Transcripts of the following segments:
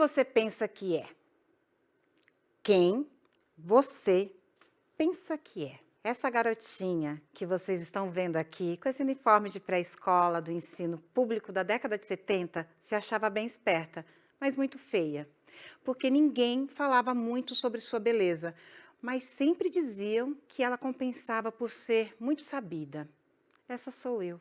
você pensa que é? Quem você pensa que é? Essa garotinha que vocês estão vendo aqui, com esse uniforme de pré-escola do ensino público da década de 70, se achava bem esperta, mas muito feia. Porque ninguém falava muito sobre sua beleza, mas sempre diziam que ela compensava por ser muito sabida. Essa sou eu.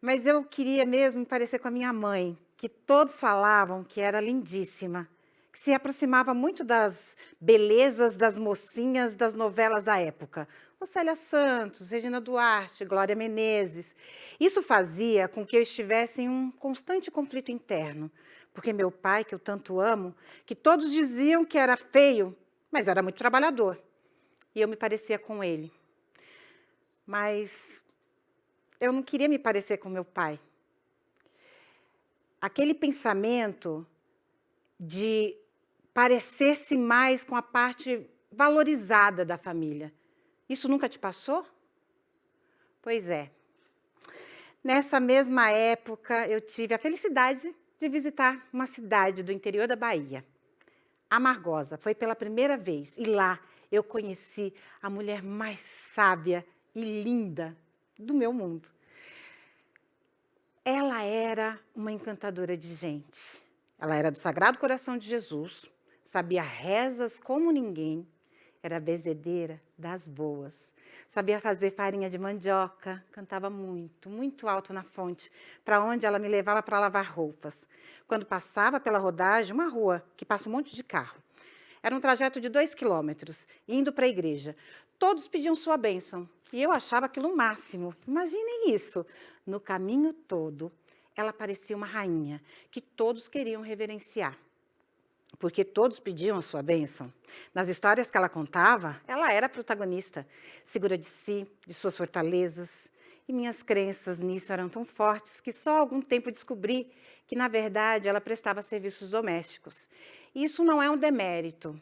Mas eu queria mesmo me parecer com a minha mãe, que todos falavam que era lindíssima, que se aproximava muito das belezas das mocinhas das novelas da época. Célia Santos, Regina Duarte, Glória Menezes. Isso fazia com que eu estivesse em um constante conflito interno, porque meu pai, que eu tanto amo, que todos diziam que era feio, mas era muito trabalhador. E eu me parecia com ele. Mas eu não queria me parecer com meu pai. Aquele pensamento de parecer-se mais com a parte valorizada da família. Isso nunca te passou? Pois é. Nessa mesma época, eu tive a felicidade de visitar uma cidade do interior da Bahia, Amargosa. Foi pela primeira vez. E lá eu conheci a mulher mais sábia e linda do meu mundo. Ela era uma encantadora de gente. Ela era do Sagrado Coração de Jesus, sabia rezas como ninguém, era bezedeira das boas, sabia fazer farinha de mandioca, cantava muito, muito alto na fonte, para onde ela me levava para lavar roupas. Quando passava pela rodagem, uma rua que passa um monte de carro, era um trajeto de 2 quilômetros, indo para a igreja. Todos pediam sua bênção, e eu achava aquilo o máximo. Imaginem isso, no caminho todo, ela parecia uma rainha, que todos queriam reverenciar, porque todos pediam a sua bênção. Nas histórias que ela contava, ela era a protagonista, segura de si, de suas fortalezas, e minhas crenças nisso eram tão fortes que só há algum tempo descobri que, na verdade, ela prestava serviços domésticos. E isso não é um demérito,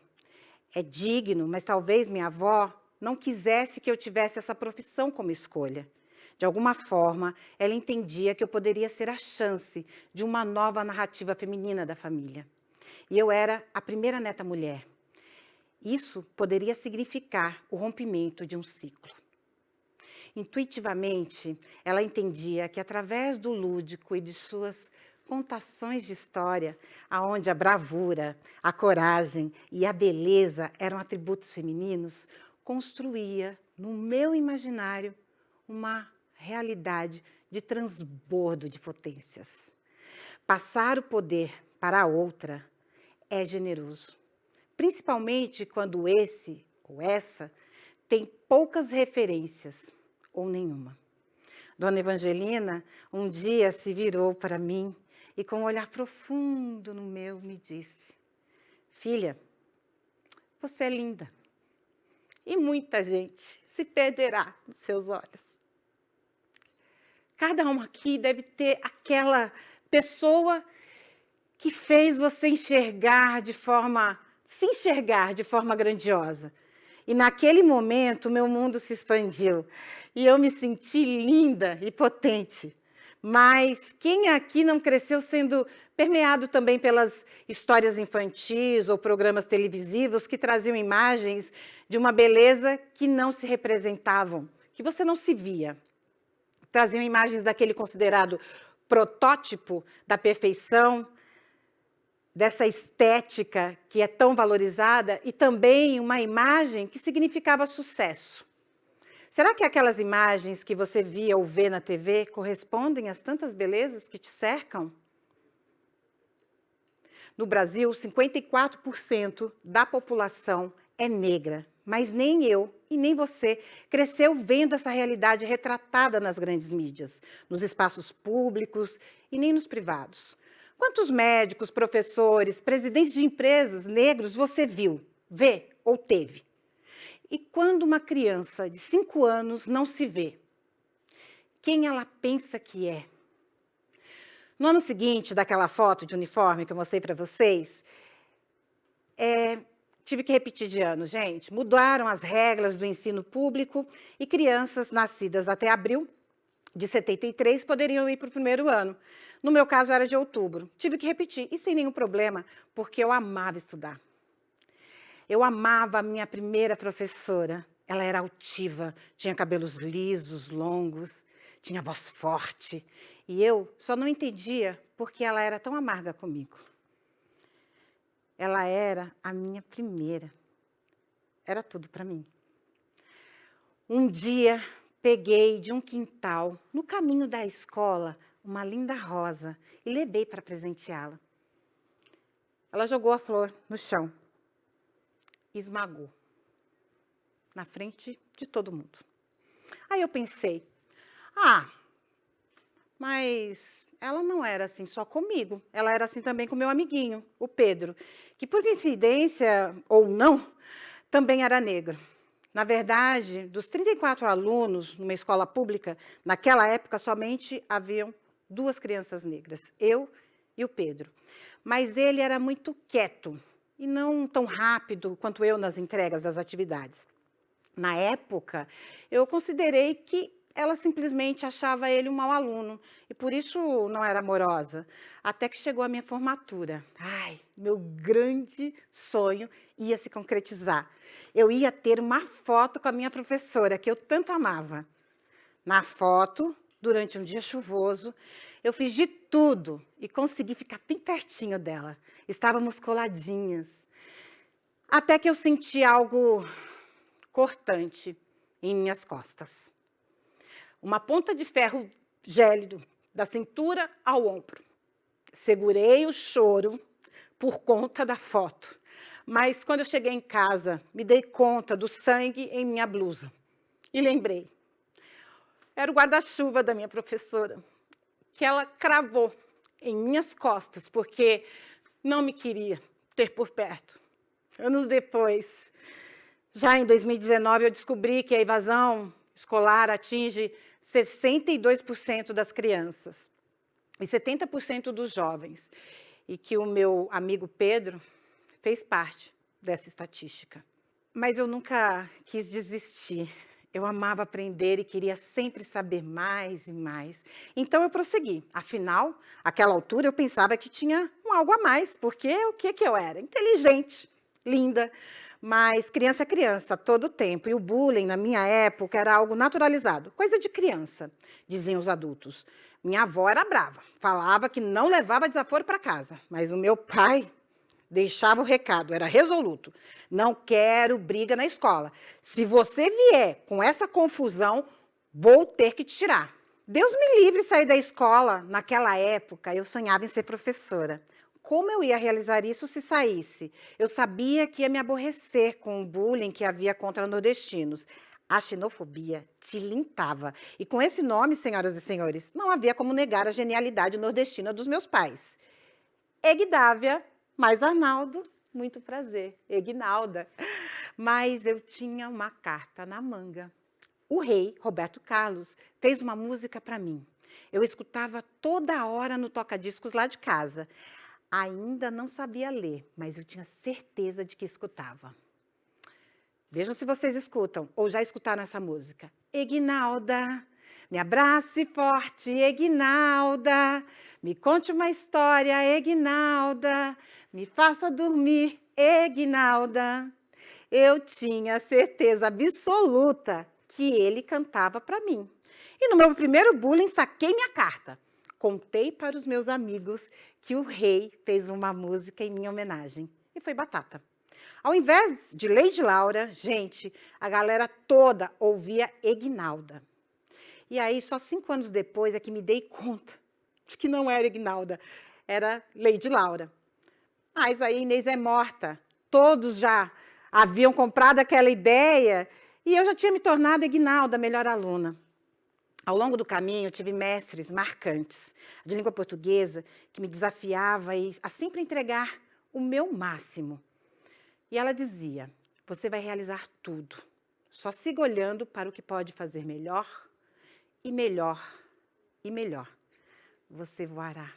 é digno, mas talvez minha avó não quisesse que eu tivesse essa profissão como escolha. De alguma forma, ela entendia que eu poderia ser a chance de uma nova narrativa feminina da família. E eu era a primeira neta mulher. Isso poderia significar o rompimento de um ciclo. Intuitivamente, ela entendia que, através do lúdico e de suas contações de história, aonde a bravura, a coragem e a beleza eram atributos femininos, construía, no meu imaginário, uma realidade de transbordo de potências. Passar o poder para a outra é generoso, principalmente quando esse ou essa tem poucas referências ou nenhuma. Dona Evangelina um dia se virou para mim e, com um olhar profundo no meu, me disse: filha, você é linda e muita gente se perderá nos seus olhos. Cada um aqui deve ter aquela pessoa que fez você se enxergar de forma grandiosa. E naquele momento, meu mundo se expandiu. E eu me senti linda e potente. Mas quem aqui não cresceu sendo permeado também pelas histórias infantis ou programas televisivos que traziam imagens de uma beleza que não se representavam, que você não se via? Traziam imagens daquele considerado protótipo da perfeição, dessa estética que é tão valorizada, e também uma imagem que significava sucesso. Será que aquelas imagens que você via ou vê na TV correspondem às tantas belezas que te cercam? No Brasil, 54% da população é negra, mas nem eu e nem você cresceu vendo essa realidade retratada nas grandes mídias, nos espaços públicos e nem nos privados. Quantos médicos, professores, presidentes de empresas negros você viu, vê ou teve? E quando uma criança de 5 anos não se vê, quem ela pensa que é? No ano seguinte daquela foto de uniforme que eu mostrei para vocês, tive que repetir de ano, gente. Mudaram as regras do ensino público e crianças nascidas até abril de 73 poderiam ir para o primeiro ano. No meu caso, era de outubro. Tive que repetir, e sem nenhum problema, porque eu amava estudar. Eu amava a minha primeira professora. Ela era altiva, tinha cabelos lisos, longos, tinha voz forte. E eu só não entendia porque ela era tão amarga comigo. Ela era a minha primeira. Era tudo para mim. Um dia, peguei de um quintal, no caminho da escola, uma linda rosa e levei para presenteá-la. Ela jogou a flor no chão e esmagou na frente de todo mundo. Aí eu pensei, mas ela não era assim só comigo, ela era assim também com meu amiguinho, o Pedro, que por coincidência ou não, também era negro. Na verdade, dos 34 alunos numa escola pública, naquela época somente haviam 2 crianças negras, eu e o Pedro. Mas ele era muito quieto e não tão rápido quanto eu nas entregas das atividades. Na época, eu considerei que ela simplesmente achava ele um mau aluno e por isso não era amorosa. Até que chegou a minha formatura. Ai, meu grande sonho ia se concretizar. Eu ia ter uma foto com a minha professora, que eu tanto amava. Na foto, durante um dia chuvoso, eu fiz de tudo e consegui ficar bem pertinho dela. Estávamos coladinhas. Até que eu senti algo cortante em minhas costas. Uma ponta de ferro gélido, da cintura ao ombro. Segurei o choro por conta da foto. Mas quando eu cheguei em casa, me dei conta do sangue em minha blusa. E lembrei. Era o guarda-chuva da minha professora, que ela cravou em minhas costas, porque não me queria ter por perto. Anos depois, já em 2019, eu descobri que a evasão escolar atinge 62% das crianças e 70% dos jovens, e que o meu amigo Pedro fez parte dessa estatística. Mas eu nunca quis desistir. Eu amava aprender e queria sempre saber mais e mais. Então eu prossegui. Afinal, àquela altura eu pensava que tinha algo a mais, porque o que eu era? Inteligente, linda, mas criança é criança, todo o tempo. E o bullying, na minha época, era algo naturalizado. Coisa de criança, diziam os adultos. Minha avó era brava, falava que não levava desaforo para casa. Mas o meu pai deixava o recado, era resoluto. Não quero briga na escola. Se você vier com essa confusão, vou ter que te tirar. Deus me livre sair da escola. Naquela época, eu sonhava em ser professora. Como eu ia realizar isso se saísse? Eu sabia que ia me aborrecer com o bullying que havia contra nordestinos. A xenofobia tilintava. E com esse nome, senhoras e senhores, não havia como negar a genialidade nordestina dos meus pais. Egdávia, mais Arnaldo, muito prazer, Egnalda. Mas eu tinha uma carta na manga. O rei, Roberto Carlos, fez uma música para mim. Eu escutava toda hora no toca-discos lá de casa. Ainda não sabia ler, mas eu tinha certeza de que escutava. Vejam se vocês escutam, ou já escutaram essa música. Egnalda, me abrace forte, Egnalda. Me conte uma história, Egnalda. Me faça dormir, Egnalda. Eu tinha certeza absoluta que ele cantava para mim. E no meu primeiro bullying, saquei minha carta. Contei para os meus amigos que o rei fez uma música em minha homenagem. E foi batata. Ao invés de Lady Laura, gente, a galera toda ouvia Egnalda. E aí, só 5 anos depois, é que me dei conta de que não era Egnalda, era Lady Laura. Mas aí Inês é morta. Todos já haviam comprado aquela ideia e eu já tinha me tornado Egnalda, a melhor aluna. Ao longo do caminho, tive mestres marcantes de língua portuguesa que me desafiava a sempre entregar o meu máximo. E ela dizia, você vai realizar tudo, só siga olhando para o que pode fazer melhor e melhor e melhor. Você voará.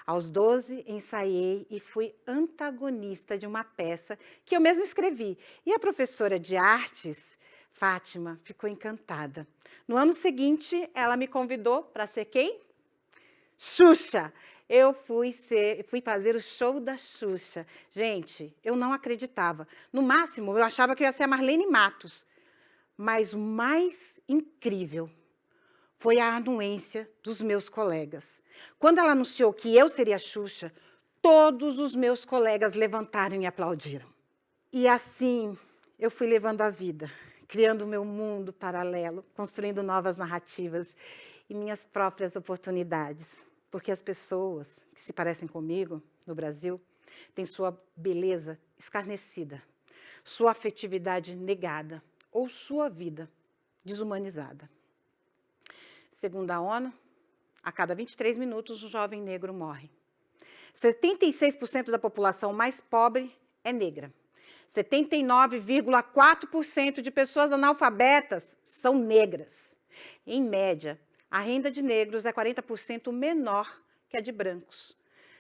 Aos 12, ensaiei e fui antagonista de uma peça que eu mesma escrevi. E a professora de artes, Fátima, ficou encantada. No ano seguinte, ela me convidou para ser quem? Xuxa! Eu fui fazer o show da Xuxa. Gente, eu não acreditava. No máximo, eu achava que eu ia ser a Marlene Matos. Mas o mais incrível foi a anuência dos meus colegas. Quando ela anunciou que eu seria a Xuxa, todos os meus colegas levantaram e aplaudiram. E assim, eu fui levando a vida, criando o meu mundo paralelo, construindo novas narrativas e minhas próprias oportunidades. Porque as pessoas que se parecem comigo, no Brasil, têm sua beleza escarnecida, sua afetividade negada ou sua vida desumanizada. Segundo a ONU, a cada 23 minutos, um jovem negro morre. 76% da população mais pobre é negra. 79,4% de pessoas analfabetas são negras. Em média, a renda de negros é 40% menor que a de brancos,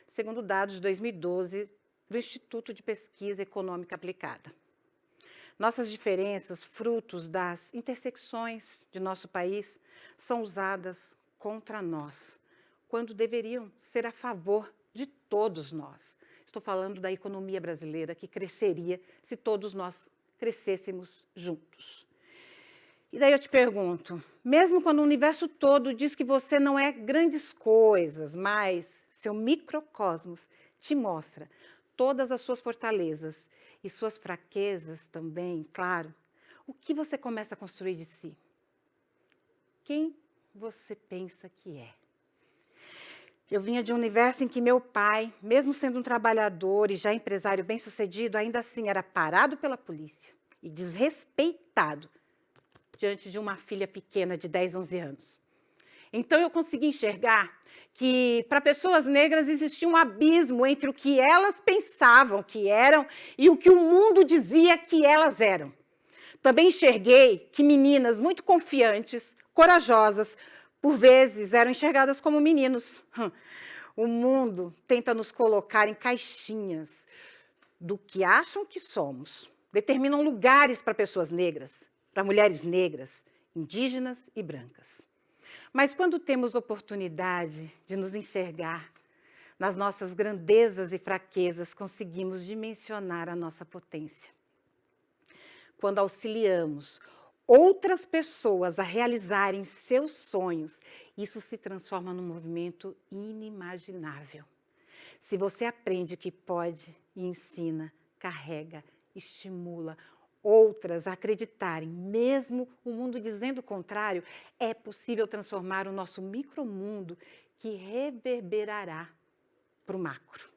segundo dados de 2012 do Instituto de Pesquisa Econômica Aplicada. Nossas diferenças, frutos das intersecções de nosso país, são usadas contra nós, quando deveriam ser a favor de todos nós. Estou falando da economia brasileira, que cresceria se todos nós crescêssemos juntos. E daí eu te pergunto, mesmo quando o universo todo diz que você não é grandes coisas, mas seu microcosmos te mostra todas as suas fortalezas e suas fraquezas também, claro, o que você começa a construir de si? Quem você pensa que é? Eu vinha de um universo em que meu pai, mesmo sendo um trabalhador e já empresário bem-sucedido, ainda assim era parado pela polícia e desrespeitado diante de uma filha pequena de 10, 11 anos. Então eu consegui enxergar que para pessoas negras existia um abismo entre o que elas pensavam que eram e o que o mundo dizia que elas eram. Também enxerguei que meninas muito confiantes, corajosas, por vezes eram enxergadas como meninos. O mundo tenta nos colocar em caixinhas do que acham que somos. Determinam lugares para pessoas negras, para mulheres negras, indígenas e brancas. Mas quando temos oportunidade de nos enxergar nas nossas grandezas e fraquezas, conseguimos dimensionar a nossa potência. Quando auxiliamos outras pessoas a realizarem seus sonhos, isso se transforma num movimento inimaginável. Se você aprende que pode e ensina, carrega, estimula outras a acreditarem, mesmo o mundo dizendo o contrário, é possível transformar o nosso micromundo que reverberará para o macro.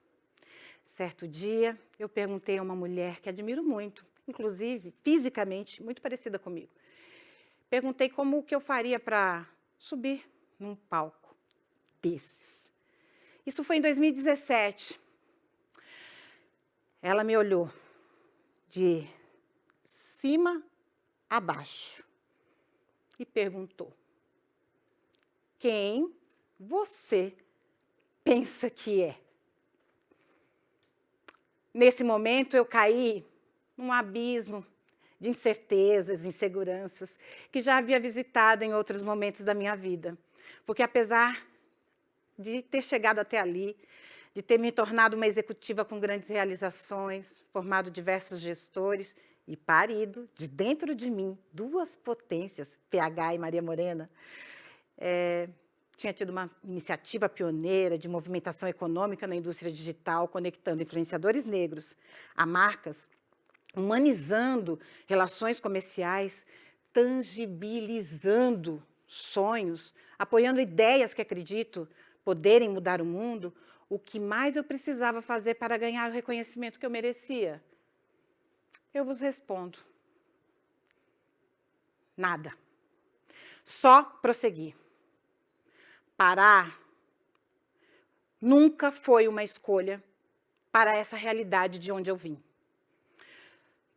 Certo dia, eu perguntei a uma mulher que admiro muito, inclusive fisicamente muito parecida comigo. Perguntei como que eu faria para subir num palco desses. Isso foi em 2017. Ela me olhou de cima a baixo e perguntou: quem você pensa que é? Nesse momento eu caí num abismo de incertezas, inseguranças, que já havia visitado em outros momentos da minha vida. Porque apesar de ter chegado até ali, de ter me tornado uma executiva com grandes realizações, formado diversos gestores e parido, de dentro de mim, duas potências, PH e Maria Morena, tinha tido uma iniciativa pioneira de movimentação econômica na indústria digital, conectando influenciadores negros a marcas, humanizando relações comerciais, tangibilizando sonhos, apoiando ideias que acredito poderem mudar o mundo. O que mais eu precisava fazer para ganhar o reconhecimento que eu merecia? Eu vos respondo: nada. Só prosseguir. Parar nunca foi uma escolha para essa realidade de onde eu vim.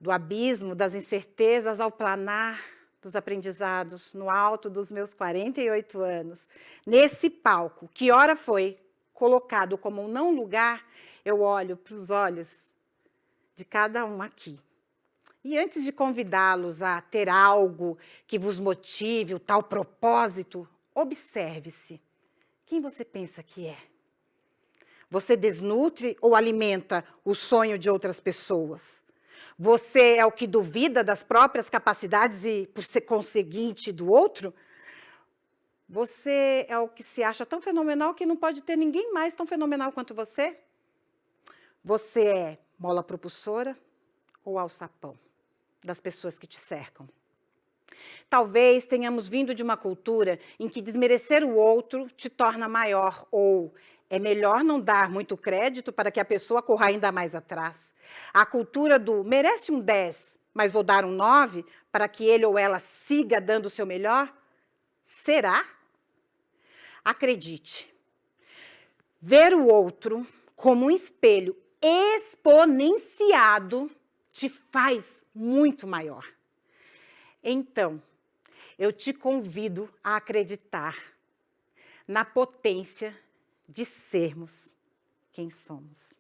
Do abismo, das incertezas ao planar dos aprendizados, no alto dos meus 48 anos, nesse palco, que ora foi colocado como um não lugar, eu olho para os olhos de cada um aqui. E antes de convidá-los a ter algo que vos motive, o tal propósito, observe-se Quem você pensa que é? Você desnutre ou alimenta o sonho de outras pessoas? Você é o que duvida das próprias capacidades e, por ser conseguinte, do outro? Você é o que se acha tão fenomenal que não pode ter ninguém mais tão fenomenal quanto você? Você é mola propulsora ou alçapão das pessoas que te cercam? Talvez tenhamos vindo de uma cultura em que desmerecer o outro te torna maior, ou é melhor não dar muito crédito para que a pessoa corra ainda mais atrás. A cultura do merece um 10, mas vou dar um 9 para que ele ou ela siga dando o seu melhor? Será? Acredite, ver o outro como um espelho exponenciado te faz muito maior. Então, eu te convido a acreditar na potência de sermos quem somos.